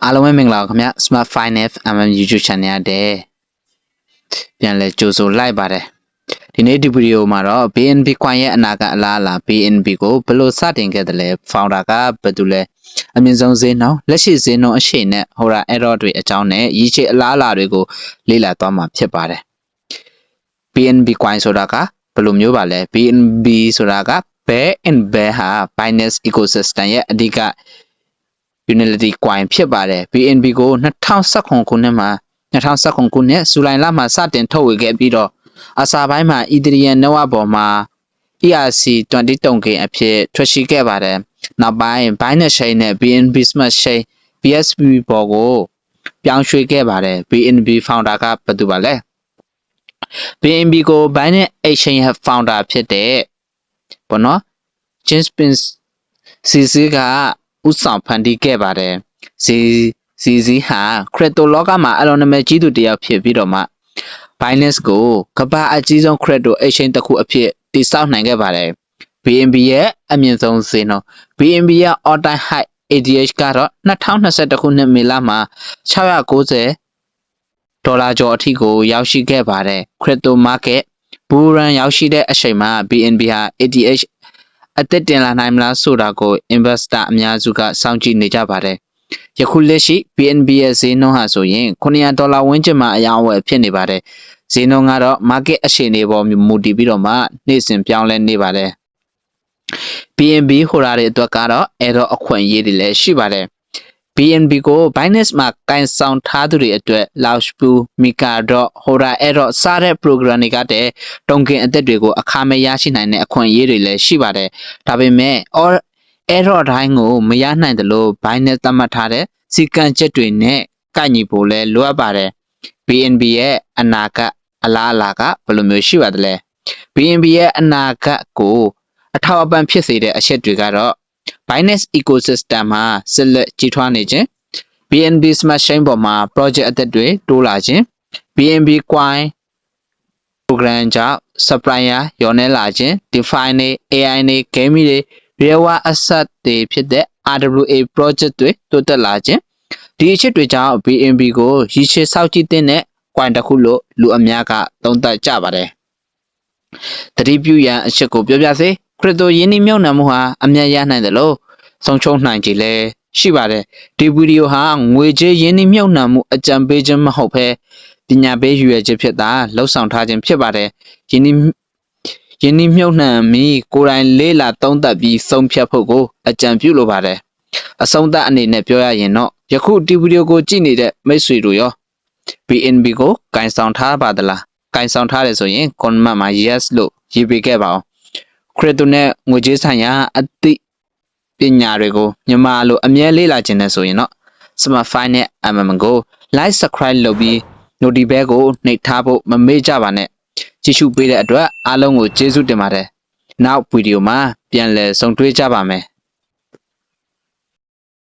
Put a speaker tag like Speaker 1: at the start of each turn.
Speaker 1: အားလုံးပဲမင်္ဂလာပါခင်ဗျ Smart Finance MM YouTube Channel တဲ့ပြန်လဲကြိုဆိုလိုက်ပါတယ်ဒီနေ့ဒီဗီဒီယိုမှာတော့ BNB Coin ရဲ့အနာဂတ်အလားအလာ BNB ကိုဘယ်လိုစတင်ခဲ့တယ်လဲ Founder ကဘယ်သူလဲအမြင့်ဆုံးဈေးနှုန်းလက်ရှိဈေးနှုန်းအရှိန်နဲ့ Hora Error တွေအကြောင်းနဲ့ရည်ချေအလားအလာတွေကိုလေ့လာသွားမှာဖြစ်ပါတယ် BNB Coin ဆိုတာကဘယ်လိုမျိုးပါလဲ BNB ဆိုတာက Bear and Bear ဟာ Binance Ecosystem ရဲ့အဓိကUnity Coin ဖြစ်ပါတယ် BNB ကို2019ခုနှစ်မှာ2019ခုနှစ်ဇူလိုင်လမှာစတင်ထုတ်ဝေခဲ့ပြီးတော့အစာပိုင်းမှာ Ethereum network ပေါ်မှာ ERC20 token အဖြစ်ထွက်ရှိခဲ့ပါတယ်နောက်ပိုင်း Binance Chain နဲ့ BNB Smart Chain BSB ပေါ်ကိုပြောင်းရွှေ့ခဲ့ပါတယ် BNB Founder ကဘယ်သူပါလဲ BNB ကို Binance Exchange ရဲ့ Founder ဖြစ်တဲ့ဘောနော် Jinping CC ကဥဆောင်ဖန်တီးခဲ့ပါတယ်CC ဟာခရစ်တိုလောကမှာအလွန်နာမည်ကြီးသူတစ်ယောက်ဖြစ်ပြီးတော့မှ Binance ကိုကမ္ဘာအကြီးဆုံး crypto exchange တစ်ခုအဖြစ်တည်ဆောက်နိုင်ခဲ့ပါတယ် BNB ရဲ့အမြင့်ဆုံးဈေးနှုန်း BNB ရဲ့ all time high ADH ကတော့2021ခုနှစ်မေလမှာ690ဒေါ်လာကျော်အထိကိုရောက်ရှိခဲ့ပါတယ် crypto market bull run ရောက်ရှိတဲ့အချိန်မှာ BNB ဟာ ADH အသက်တင်လာနိုင်မလားဆိုတာကို investor အများစုကစောင့်ကြည့်နေကြပါတယ်ယခုလက်ရှိ BNB ရဲ့ဈေးနှုန်းဟာဆိုရင်$900ဝန်းကျင်မှာအယောင်းအဝယ်ဖြစ်နေပါတယ်ဈေးနှုန်းကတော့ market အခြေအနေပေါ်မူတည်ပြီးတော့မှနေ့စဉ်ပြောင်းလဲနေပါတယ် BNB ဟိုရာတွေအတွက်ကတော့ error အခွင့်အရေးတွေလည်းရှိပါတယ် BNB ကို Binance မှာကန်ဆောင်ထားသူတွေအတွက် Launchpool, MakerDAO, Hora Error စတဲ့ program တွေကတည်း token အသစ်တွေကိုအခမဲ့ရရှိနိုင်တဲ့အခွင့်အရေးတွေလည်းရှိပါတယ်ဒါပေမဲ့ error တိုင်းကိုမရနိုင်သလို Binance သတ်မှတ်ထားတဲ့စီကံချက်တွေနဲ့ကိုက်ညီဖို့လဲလိုအပ်ပါတယ် BNB ရဲ့အနာဂတ်အလားအလာကဘယ်လိုမျိုးရှိပါသလဲ BNB ရဲ့အနာဂတ်ကိုအထောက်အပံ့ဖြစ်စေတဲ့အချက်တွေကတော့ Binance Ecosystem မှာဆက်လက်ကြီးထွားနေခြင်း BNB Smart Chain ပေါ်မှာ project အသစ်တွေတိုးလာခြင်း BNB Coin program ကြောင့် supplier လျော့နည်းလာခြင်း DeFi နဲ့ AI နဲ့ game တွေ real world asset တွေဖြစ်တဲ့ RWA project တွေတိုးတက်လာခြင်းဒီအချက်တွေကြောင့် BNB ကိုရည်ချေစောင့်ကြည့်တဲ့ coin တစ်ခုလို့လူအများကသုံးသပ်ကြပါတယ်သတိပြုရန်အချက်ကိုပြောပြစေခရစ်တိုယင်းနှိမ့်မြုပ်နှံမှုဟာအမြတ်ရနိုင်တယ်လို့ဆုံးရှုံးနိုင်ကြလဲရှိပါတယ်ဒီဗီဒီယိုဟာငွေကြေးယင်းနှိမ့်မြုပ်နှံမှုအကြံပေးခြင်းမဟုတ်ဘဲပညာပေးရွယ်ချက်ဖြစ်တာလှုပ်ဆောင်ထားခြင်းဖြစ်ပါတယ်ယင်းနှိမ့်မြုပ်နှံမီကိုယ်တိုင်လေးလာသုံးသပ်ပြီးဆုံးဖြတ်ဖို့ကိုအကြံပြုလိုပါတယ်အဆုံးသတ်အနေနဲ့ပြောရရင်တော့ယခုဒီဗီဒီယိုကိုကြည့်နေတဲ့မိတ်ဆွေတို့ရော BNB ကိုကင်ဆောင်ထားပါသလားကင်ဆောင်ထားတယ်ဆိုရင် comment မှာ yes လို့ရေးပေးခဲ့ပါအောင်ခရစ်တိုနဲ့ငွေကြေးဆိုင်ရာအသိပညာတွေကိုမြန်မာလိုအမြဲလေ့လာခြင်းနဲ့ဆိုရင်တော့ Smart Finance MM ကို like subscribe လုပ်ပြီး notification bell ကိုနှိပ်ထားဖို့မမေ့ကြပါနဲ့ကြည့်ရှုပေးတဲ့အတွက်အားလုံးကိုကျေးဇူးတင်ပါတယ်နောက်ဗီဒီယိုမှာပြန်လည်ဆုံတွေ့ကြပါမယ်